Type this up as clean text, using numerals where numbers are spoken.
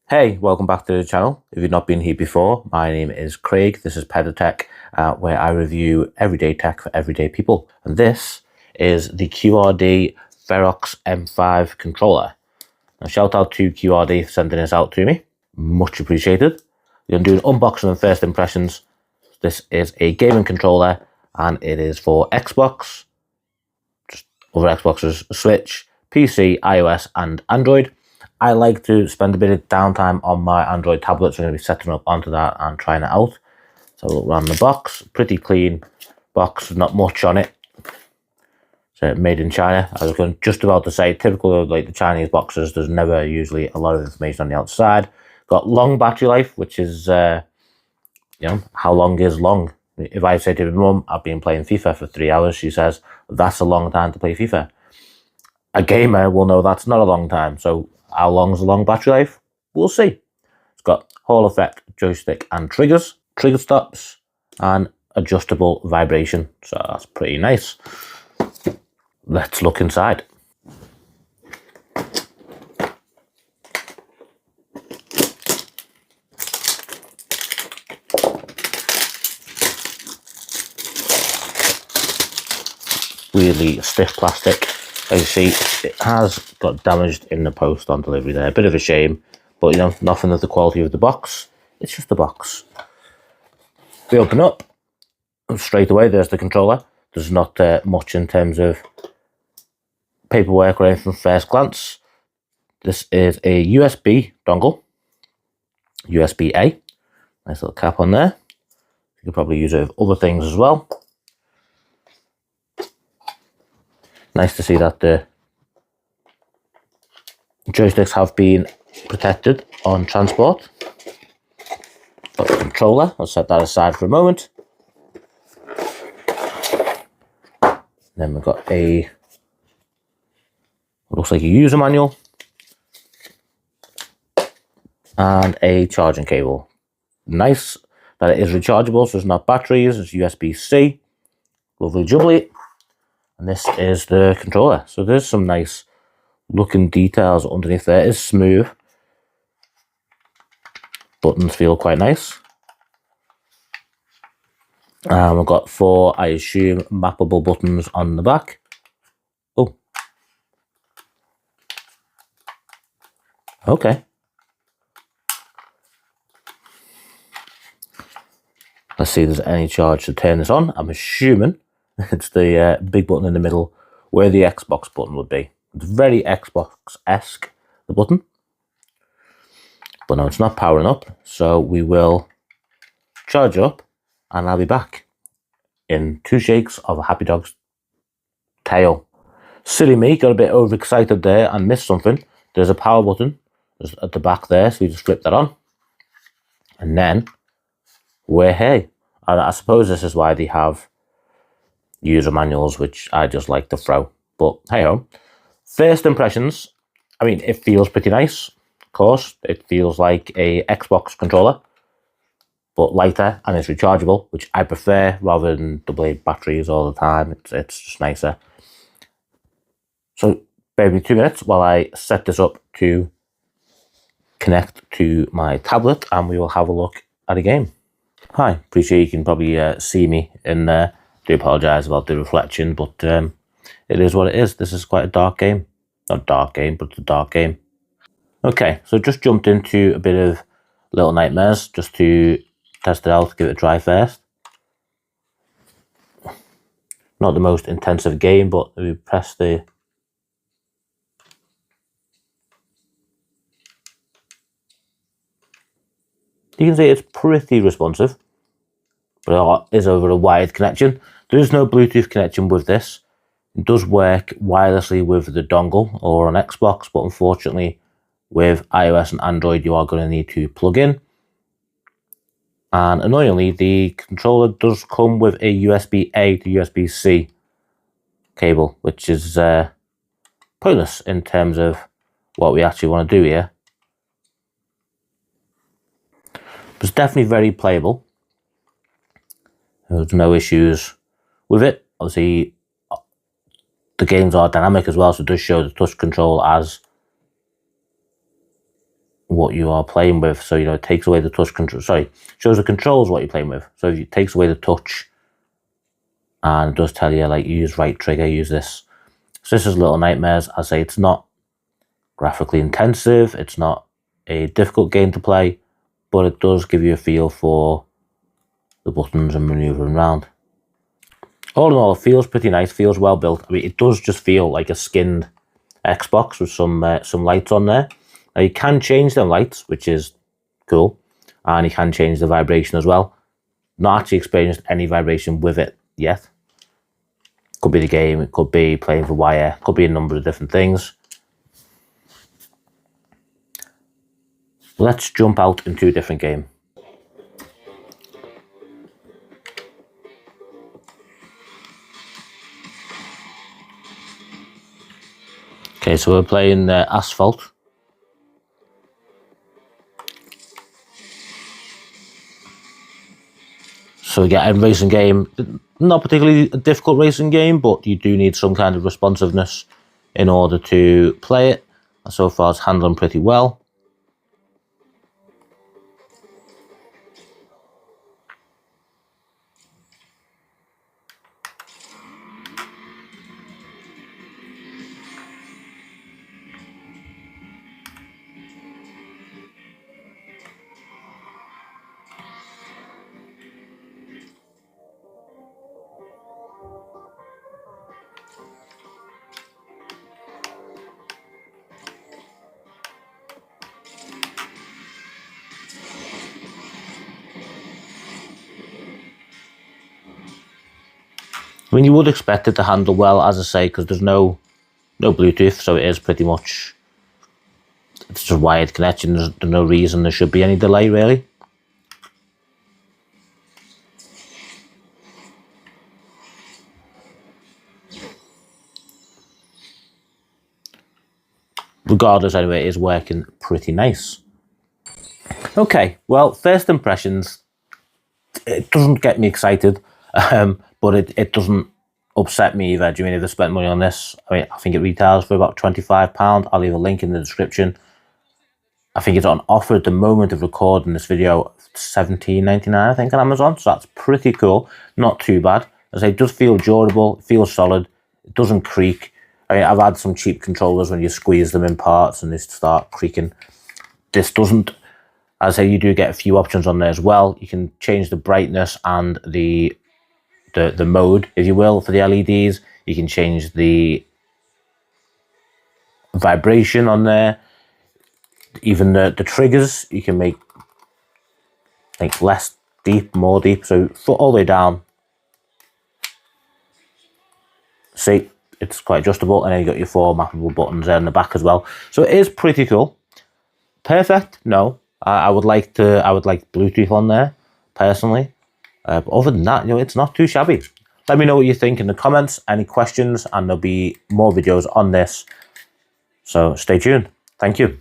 Hey, welcome back to the channel. If you've not been here before, my name is Craig. This is PedaTech, where I review everyday tech for everyday people. And this is the QRD FERROX M5 controller. Now, shout out to QRD for sending this out to me. Much appreciated. We're going to do an unboxing and first impressions. This is a gaming controller, and it is for Xbox, just other Xboxes, Switch, PC, iOS, and Android. I like to spend a bit of downtime on my Android tablet, so I'm going to be setting up onto that and trying it out. So look around the box, pretty clean box, not much on it. So made in China. I was just about to say, typical of like the Chinese boxes, there's never usually a lot of information on the outside. Got long battery life, which is, how long is long? If I say to my mum, I've been playing FIFA for 3 hours, she says, that's a long time to play FIFA. A gamer will know that's not a long time, so how long is a long battery life? We'll see. It's got Hall effect, joystick and triggers, trigger stops, and adjustable vibration. So that's pretty nice. Let's look inside. Weirdly stiff plastic. As you see, it has got damaged in the post on delivery there. A bit of a shame, but nothing of the quality of the box. It's just a box. We open up, and straight away there's the controller. There's not much in terms of paperwork or anything first glance. This is a USB dongle, USB-A. Nice little cap on there. You could probably use it with other things as well. Nice to see that the joysticks have been protected on transport. Got the controller, I'll set that aside for a moment. Then we've got looks like a user manual and a charging cable. Nice that it is rechargeable, so it's not batteries, it's USB-C. Lovely jubbly. And this is the controller. So there's some nice looking details underneath there. It is smooth. Buttons feel quite nice. And we've got 4, I assume, mappable buttons on the back. Oh. Okay. Let's see if there's any charge to turn this on. I'm assuming it's the big button in the middle where the Xbox button would be. It's very Xbox-esque, the button. But no, it's not powering up. So we will charge up and I'll be back in 2 shakes of a happy dog's tail. Silly me, got a bit overexcited there and missed something. There's a power button at the back there, so you just flip that on. And then we're here. And I suppose this is why they have user manuals, which I just like to throw. But hey ho. First impressions, I mean, it feels pretty nice. Of course, it feels like a Xbox controller, but lighter, and it's rechargeable, which I prefer rather than double batteries all the time. It's just nicer. So bear with me 2 minutes while I set this up to connect to my tablet, and we will have a look at a game. Hi, appreciate you can probably see me in there. Do apologise about the reflection, but it is what it is. This is quite a dark game. Not dark game, but it's a dark game. Okay, so just jumped into a bit of Little Nightmares just to test it out, give it a try first. Not the most intensive game, but we press the... You can see it's pretty responsive, but it is over a wired connection. There is no Bluetooth connection with this. It does work wirelessly with the dongle or on Xbox, but unfortunately with iOS and Android you are going to need to plug in. And annoyingly, the controller does come with a USB-A to USB-C cable, which is pointless in terms of what we actually want to do here. It's definitely very playable. There's no issues with it. Obviously, the games are dynamic as well, so it does show the touch control as what you are playing with. So, you know, it takes away the touch control. Sorry, shows the controls what you're playing with. So it takes away the touch, and it does tell you, like, use right trigger, use this. So this is Little Nightmares. I say it's not graphically intensive. It's not a difficult game to play, but it does give you a feel for the buttons and maneuvering around. All in all, it feels pretty nice. Feels well built. I mean, it does just feel like a skinned Xbox with some lights on there. Now you can change the lights, which is cool, and you can change the vibration as well. Not actually experienced any vibration with it yet. Could be the game, it could be playing the wire, could be a number of different things. Let's jump out into a different game. Okay, so we're playing Asphalt. So we get a racing game, not particularly a difficult racing game, but you do need some kind of responsiveness in order to play it. And so far it's handling pretty well. I mean, you would expect it to handle well, as I say, because there's no Bluetooth, so it is pretty much, it's just wired connection. There's no reason there should be any delay, really. Regardless, anyway, it is working pretty nice. Okay, well, first impressions, it doesn't get me excited, but it doesn't upset me either. Do you mean if I spent money on this? I mean, I think it retails for about £25. I'll leave a link in the description. I think it's on offer at the moment of recording this video, $17.99, I think, on Amazon. So that's pretty cool. Not too bad. As I say, it does feel durable, it feels solid, it doesn't creak. I mean, I've had some cheap controllers when you squeeze them in parts and they start creaking. This doesn't. As I say, you do get a few options on there as well. You can change the brightness and the mode, if you will, for the LEDs. You can change the vibration on there. Even the triggers, you can make like less deep, more deep. So all the way down. See, it's quite adjustable, and then you got your 4 mappable buttons there in the back as well. So it is pretty cool. Perfect? No. I would like Bluetooth on there, personally. But other than that, you know, it's not too shabby. Let me know what you think in the comments, any questions, and there'll be more videos on this. So stay tuned. Thank you.